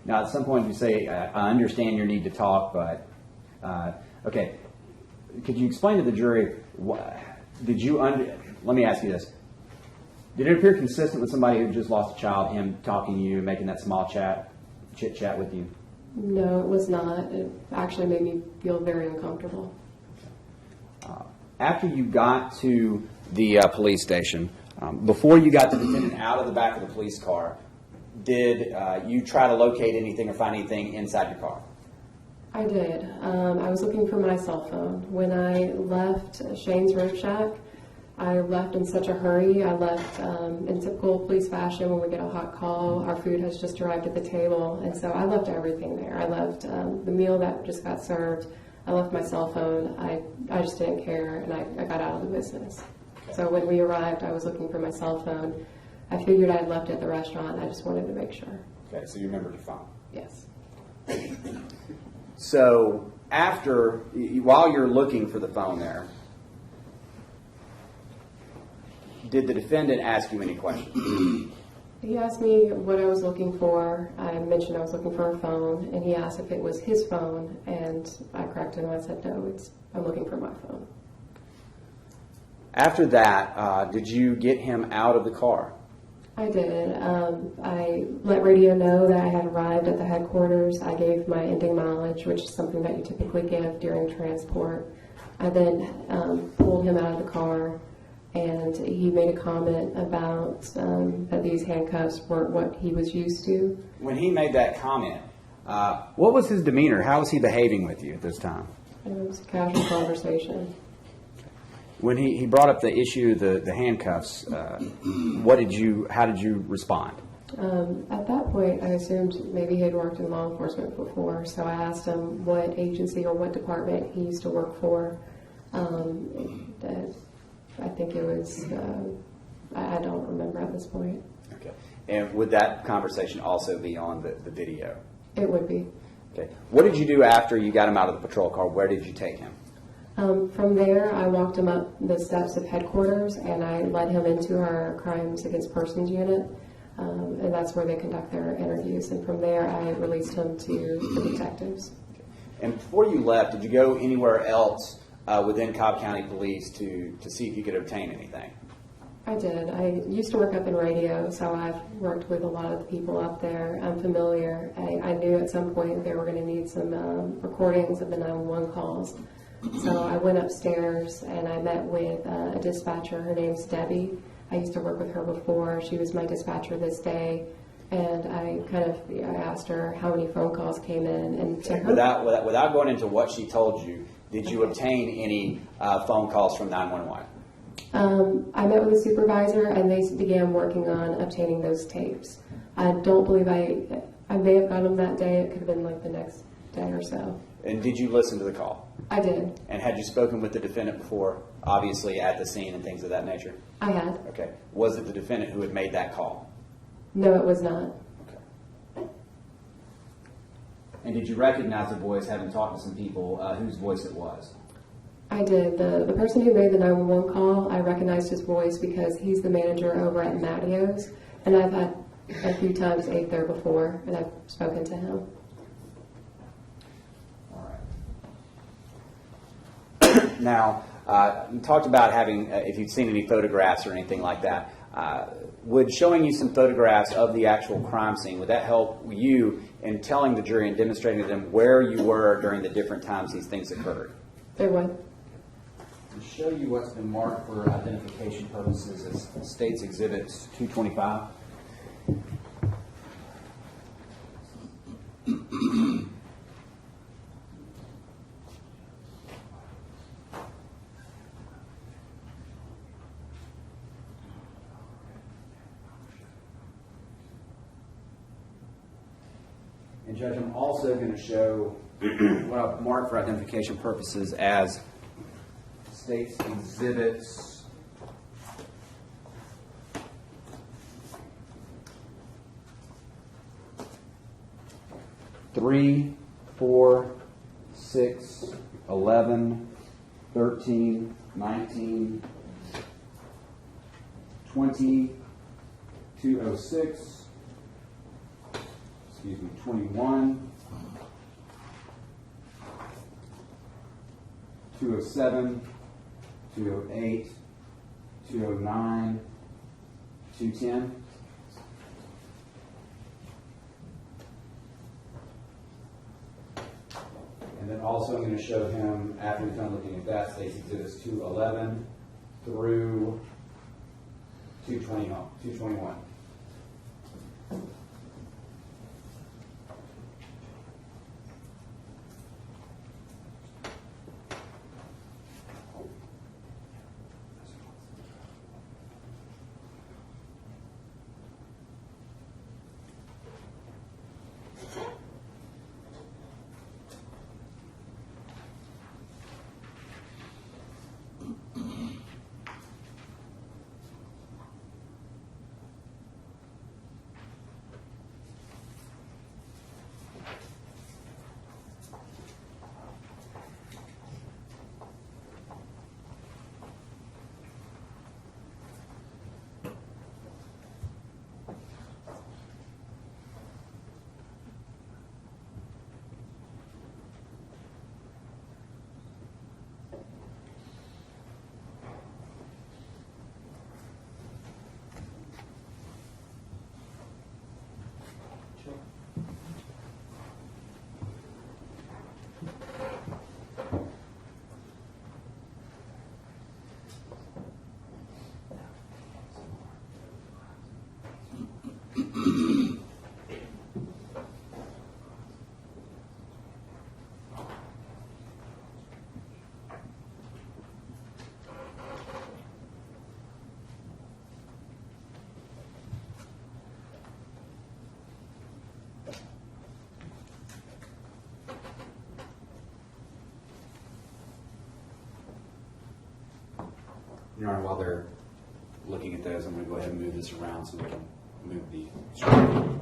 Now, at some point, you say, I understand your need to talk, but, okay. Could you explain to the jury, let me ask you this. Did it appear consistent with somebody who just lost a child, him talking to you, making that small chit chat with you? No, it was not. It actually made me feel very uncomfortable. After you got to the police station, before you got the defendant out of the back of the police car, did you try to locate anything or find anything inside your car? I did. I was looking for my cell phone. When I left Shane's Road Shack, I left in such a hurry. I left in typical police fashion. When we get a hot call, our food has just arrived at the table, and so I left everything there. I left the meal that just got served. I left my cell phone. I just didn't care, and I got out of the business. Okay. So when we arrived, I was looking for my cell phone. I figured I'd left it at the restaurant. I just wanted to make sure. Okay, so you remembered your phone. Yes. So while you're looking for the phone there, did the defendant ask you any questions? He asked me what I was looking for. I mentioned I was looking for a phone, and he asked if it was his phone, and I corrected him. I said, no, I'm looking for my phone. After that, did you get him out of the car? I did. I let radio know that I had arrived at the headquarters. I gave my ending mileage, which is something that you typically give during transport. I then pulled him out of the car, and he made a comment about that these handcuffs weren't what he was used to. When he made that comment, what was his demeanor? How was he behaving with you at this time? It was a casual conversation. When he brought up the issue, the handcuffs, how did you respond? At that point, I assumed maybe he had worked in law enforcement before, so I asked him what agency or what department he used to work for. I think it was, I don't remember at this point. Okay. And would that conversation also be on the video? It would be. Okay. What did you do after you got him out of the patrol car? Where did you take him? From there, I walked him up the steps of headquarters, and I led him into our Crimes Against Persons unit, and that's where they conduct their interviews. And from there, I released him to the detectives. Okay. And before you left, did you go anywhere else within Cobb County Police to see if you could obtain anything? I did. I used to work up in radio, so I've worked with a lot of the people up there. I'm familiar. I knew at some point they were going to need some recordings of the 911 calls. So I went upstairs and I met with a dispatcher. Her name's Debbie. I used to work with her before. She was my dispatcher this day. And I asked her how many phone calls came in. And to her, without going into what she told you, did you obtain any phone calls from 911? I met with a supervisor, and they began working on obtaining those tapes. I don't believe I may have gotten them that day. It could have been like the next day or so. And did you listen to the call? I did. And had you spoken with the defendant before, obviously at the scene and things of that nature? I had. Okay. Was it the defendant who had made that call? No, it was not. Okay. And did you recognize the voice, having talked to some people, whose voice it was? I did. The person who made the 911 call, I recognized his voice because he's the manager over at Mattio's, and I've had a few times ate there before, and I've spoken to him. All right. Now, you talked about having, if you'd seen any photographs or anything like that. Would showing you some photographs of the actual crime scene, would that help you in telling the jury and demonstrating to them where you were during the different times these things occurred? There would. To show you what's been marked for identification purposes as States Exhibits 225. And Judge, I'm also going to show what I've marked for identification purposes as States Exhibits 3, 4, 6, 11, 13, 19, 20, 206, 21, 207, 208, 209, 210. And then also I'm going to show him, after we're done looking at that, States Exhibits 211 through 221. Your Honor, while they're looking at those, I'm going to go ahead and move this around so we can move the screen.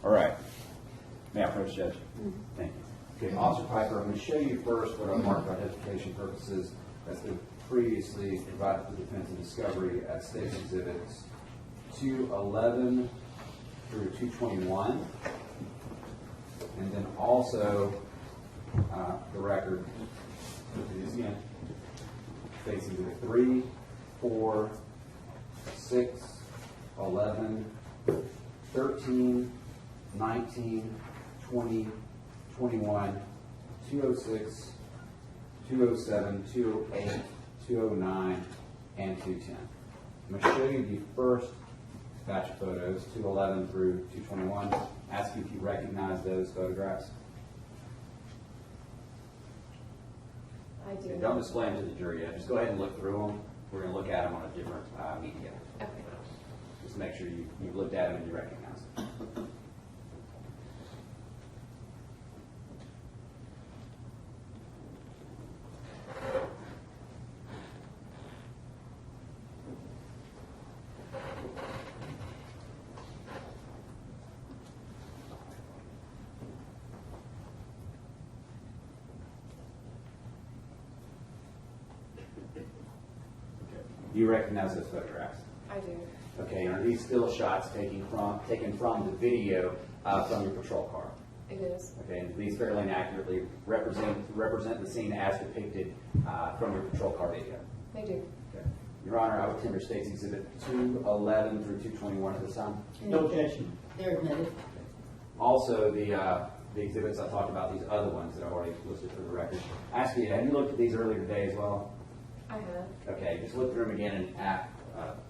All right. May I approach, Judge? Thank you. Okay, Officer Piper, I'm going to show you first what I marked for identification purposes that's been previously provided to the defense in discovery at State's Exhibits 211 through 221. And then also the record, again, State's Exhibit 3, 4, 6, 11, 13, 19, 20, 21, 206, 207, 208, 209, and 210. I'm going to show you the first batch of photos, 211 through 221. Ask you if you recognize those photographs. I do. Okay, don't display them to the jury yet. Just go ahead and look through them. We're going to look at them on a different media. Okay. Just make sure you've looked at them and you recognize them. Do you recognize those photographs? I do. Okay, are these still shots taken from the video from your patrol car? It is. Okay, and these fairly and accurately represent the scene as depicted from your patrol car video? They do. Okay. Your Honor, I would tender State's Exhibit 211 through 221 at this time. No objection. They're admitted. Also, the exhibits I talked about, these other ones that I've already listed for the record. Ask you, have you looked at these earlier today as well? I have. Okay, just look through them again and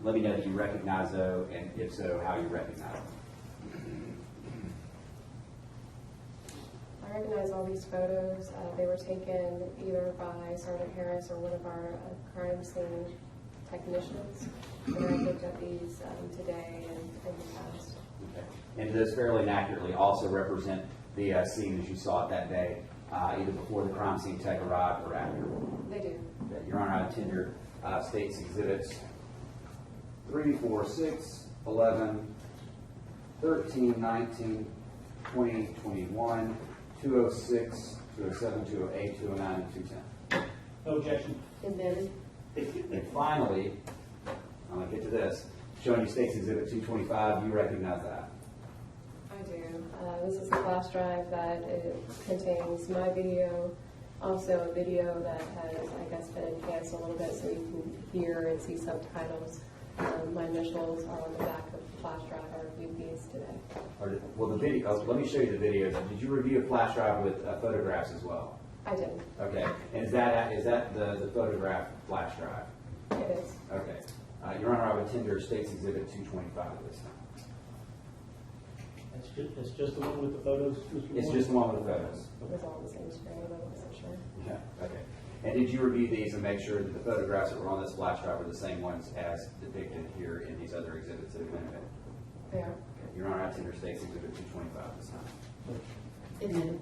let me know that you recognize those, and if so, how you recognize them. I recognize all these photos. They were taken either by Sergeant Harris or one of our crime scene technicians. And I looked at these today and in the past. Okay. And those fairly and accurately also represent the scene as you saw it that day, either before the crime scene tech arrived or after. They do. Okay. Your Honor, I tender State's Exhibits 3, 4, 6, 11, 13, 19, 20, 21, 206, 207, 208, 209, and 210. No objection. Admitted. And finally, I'm going to get to this, showing you State's Exhibit 225, you recognize that? I do. This is a flash drive that it contains my video, also a video that has, I guess, been enhanced a little bit so you can hear and see subtitles. My initials are on the back of the flash drive. I reviewed these today. Well, the video, let me show you the video. Did you review a flash drive with photographs as well? I did. Okay, and is that the photograph flash drive? It is. Okay. Your Honor, I would tender State's Exhibit 225 at this time. It's just the one with the photos, Mr. It's Warren? just the one with the photos. It was all on the same screen, but I wasn't sure. Yeah, okay. And did you review these and make sure that the photographs that were on this flash drive are the same ones as depicted here in these other exhibits that have been admitted? They are. Okay. Your Honor, I tender State's Exhibit 225 at this time. Admitted.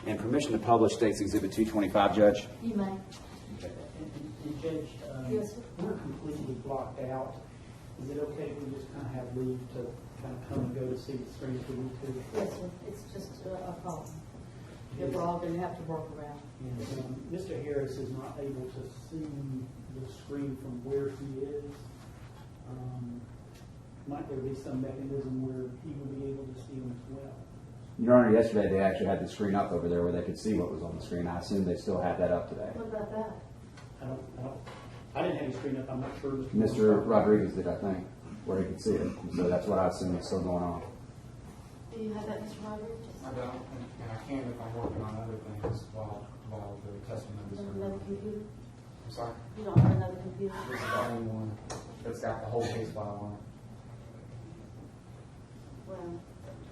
And permission to publish State's Exhibit 225, Judge? You may. And Judge, Yes, sir. we're completely blocked out. Is it okay if we just kind of have leave to kind of come and go to see the screen if we need to? Yes, sir. It's just a call. That we're all going to have to work around. And Mr. Harris is not able to see the screen from where he is. Might there be some mechanism where he will be able to see him as well? Your Honor, yesterday they actually had the screen up over there where they could see what was on the screen. I assume they still have that up today. What about that? I didn't have his screen up. I'm not sure. Mr. Rodriguez did, I think, where he could see it. So that's what I assume is still going on. Do you have that, Mr. Rodriguez? I don't, and I can if I'm working on other things while the testimony is Another going. computer? I'm sorry. You don't have another computer? This is the only one that's got the whole case file on it. Well,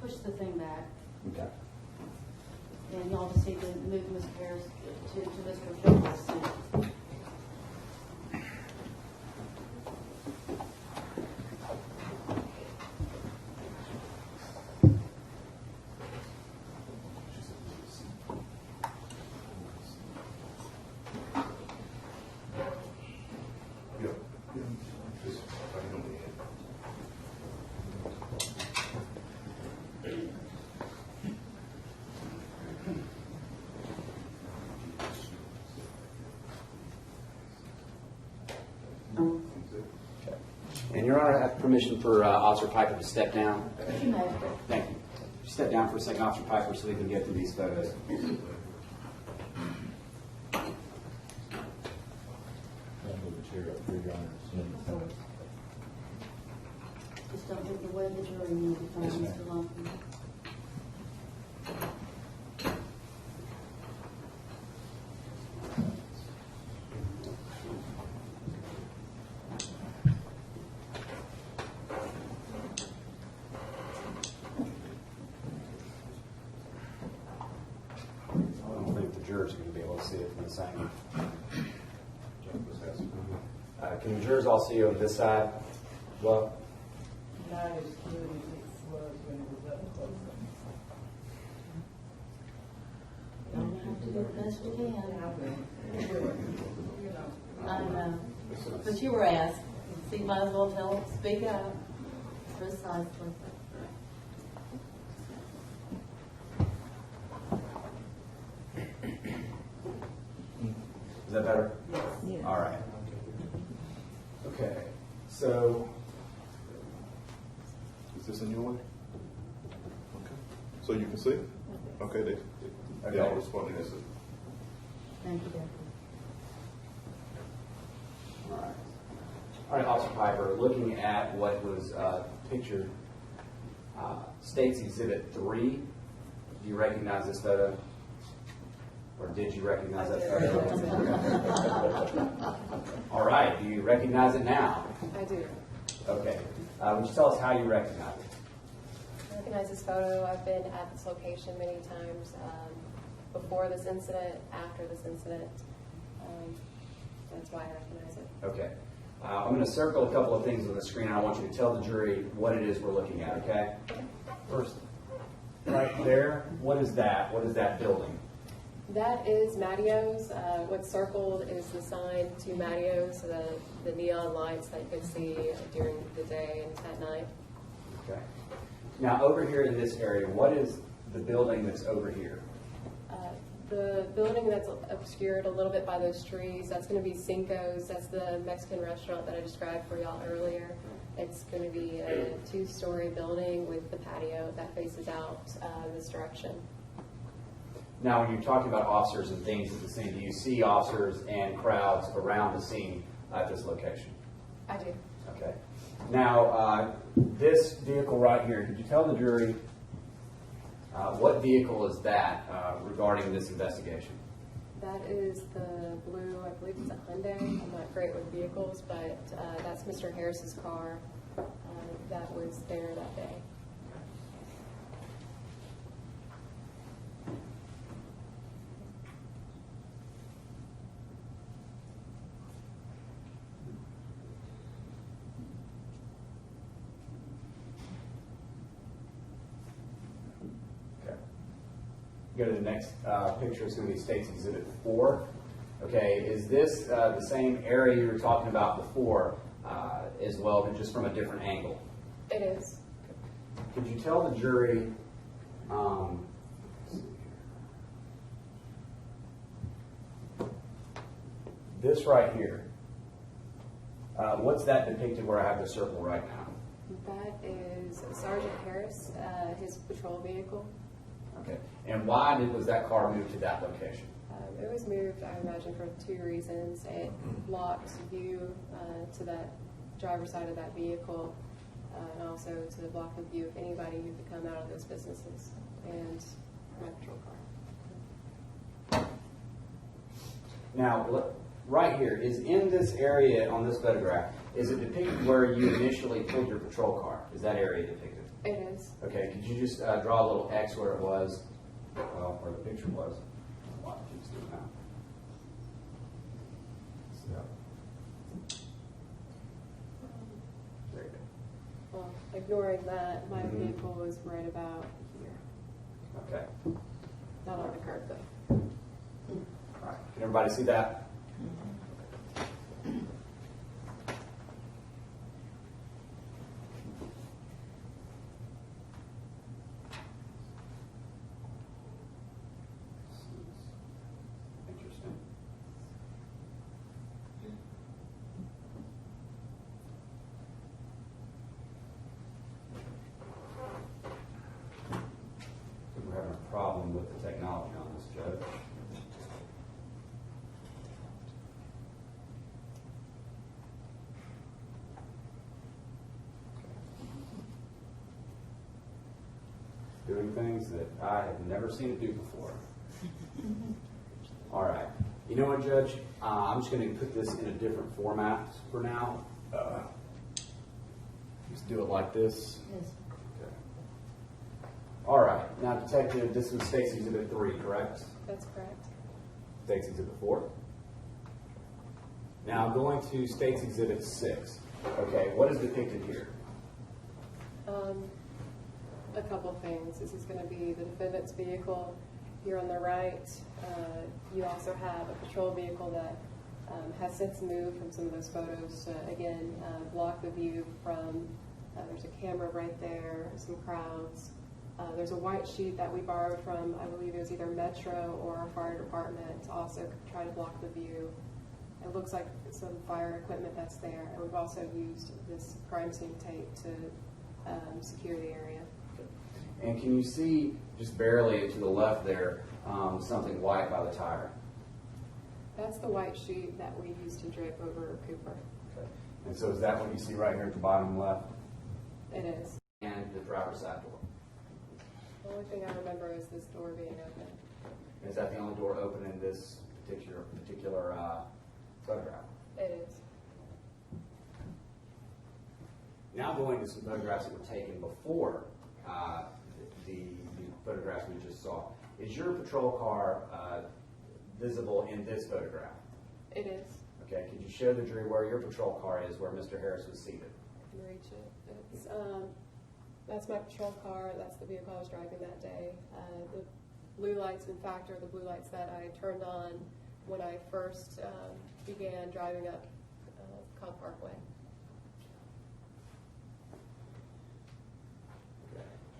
push the thing back, Okay. and y'all just need to move Mr. Harris to Mr. Jones' seat. Your Honor, I have permission for Officer Piper to step down. You may. Thank you. Step down for a second, Officer Piper, so we can get through these photos. Just don't get in the way of the jury when you find Mr. Lumpkin. I don't think the jurors are going to be able to see it from this angle. Can the jurors all see you on this side? Well, Not as good as it was when it was up close. You have to do the best you can. You know, I know. But you were asked, so you might as well tell them, speak up. Precisely. is that better? yes. All right. Okay, so Is this in your way? Okay. So you can see it? Okay, they all responding as it. Thank you, Deputy. All right. All right, Officer Piper, looking at what was pictured, State's Exhibit 3, do you recognize this photo? Or did you recognize that photo? All right, do you recognize it now? I do. Okay. Would you tell us how you recognize it? I recognize this photo. I've been at this location many times before this incident, after this incident. That's why I recognize it. Okay. I'm going to circle a couple of things on the screen, and I want you to tell the jury what it is we're looking at, okay? First, right there, what is that? What is that building? That is Mattio's. What's circled is the sign to Mattio's, the neon lights that you can see during the day and at night. Okay. Now, over here in this area, what is the building that's over here? The building that's obscured a little bit by those trees, that's going to be Cinco's. That's the Mexican restaurant that I described for y'all earlier. It's going to be a 2-story building with the patio that faces out this direction. Now, when you're talking about officers and things at the scene, do you see officers and crowds around the scene at this location? I do. Okay. Now, this vehicle right here, could you tell the jury what vehicle is that regarding this investigation? That is the blue, I believe it's a Hyundai. I'm not great with vehicles, but that's Mr. Harris's car that was there that day. Go to the next picture. It's going to be State's Exhibit 4. Okay, is this the same area you were talking about before as well, but just from a different angle? It is. Could you tell the jury this right here? What's that depicted where I have the circle right now? That is Sergeant Harris, his patrol vehicle. Okay, and why was that car moved to that location? It was moved, I imagine, for 2 reasons. It blocks view to that driver's side of that vehicle, and also to block the view of anybody who could come out of those businesses, and my patrol car. Now, right here, is in this area on this photograph, is it depicted where you initially pulled your patrol car? Is that area depicted? It is. Okay, could you just draw a little X where it was, well, where the picture was? Why don't you just do it now? There you go. Well, ignoring that, my vehicle was right about here. Okay. Not on the curb, though. All right. Can everybody see that? Interesting. doing things that I have never seen it do before. All right. You know what, Judge? I'm just going to put this in a different format for now. Just do it like this. Yes. Okay. All right. Now, Detective, this was State's Exhibit 3, correct? That's correct. State's Exhibit 4. Now, going to State's Exhibit 6. Okay, what is depicted here? A couple things. This is going to be the defendant's vehicle here on the right. You also have a patrol vehicle that has since moved from some of those photos to, again, block the view from, there's a camera right there, some crowds. There's a white sheet that we borrowed from, I believe it was either Metro or our fire department to also try to block the view. It looks like some fire equipment that's there. And we've also used this crime scene tape to secure the area. And can you see just barely to the left there something white by the tire? That's the white sheet that we used to drape over Cooper. Okay. And so is that what you see right here at the bottom left? It is. And the driver's side door. The only thing I remember is this door being open. Is that the only door open in this particular photograph? It is. Now going to some photographs that were taken before the photographs we just saw. Is your patrol car visible in this photograph? It is. Okay, could you show the jury where your patrol car is, where Mr. Harris was seated? I can reach it. It's, that's my patrol car. That's the vehicle I was driving that day. The blue lights, in fact, are the blue lights that I turned on when I first began driving up Cobb Parkway.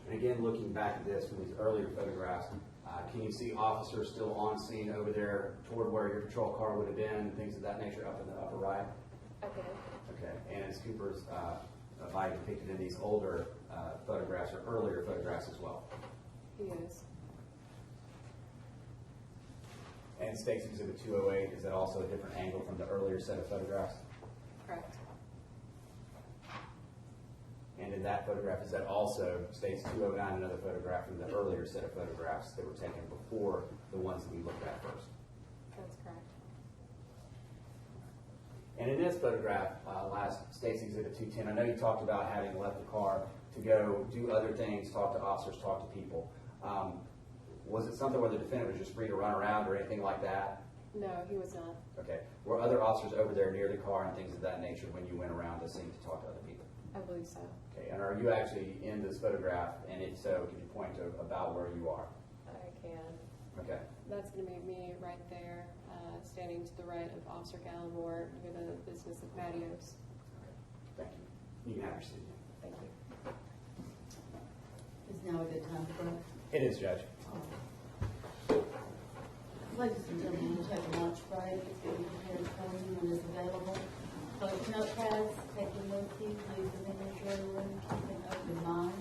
And again, looking back at this from these earlier photographs, can you see officers still on scene over there toward where your patrol car would have been and things of that nature up in the upper right? I can. Okay, and is Cooper's body depicted in these older photographs or earlier photographs as well? He is. And State's Exhibit 208, is that also a different angle from the earlier set of photographs? Correct. And in that photograph, is that also State's 209, another photograph from the earlier set of photographs that were taken before the ones that we looked at first? That's correct. And in this photograph, last State's Exhibit 210, I know you talked about having left the car to go do other things, talk to officers, talk to people. Was it something where the defendant was just free to run around or anything like that? No, he was not. Okay. Were other officers over there near the car and things of that nature when you went around the scene to talk to other people? I believe so. Okay. And are you actually in this photograph? And if so, can you point to about where you are? I can. Okay. That's going to be me right there, standing to the right of Officer Gallimore near the business of patios. Thank you. You can have your seat. Thank you. Is now a good time to break? It is, Judge. Ladies and gentlemen, we'll take a lunch break. It's going to be prepared for you when it's available. Close notepads, take them with you, leave them in your jury room, keep an open mind.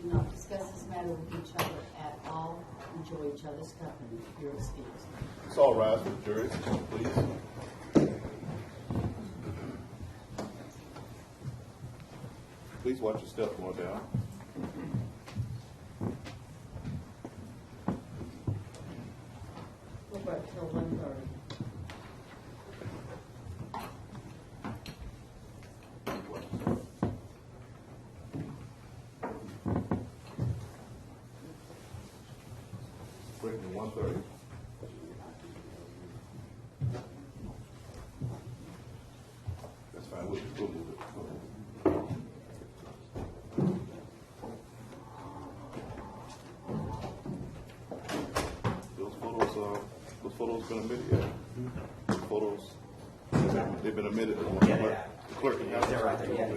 Do not discuss this matter with each other at all. Enjoy each other's company. You're excused. Let's all rise for the jury, please. Please watch your step going down. We'll break till 1:30. Breaking to 1:30. That's fine. We'll move it. Those photos been omitted yet? Photos, they've been omitted. The clerk. They're right there. Yeah.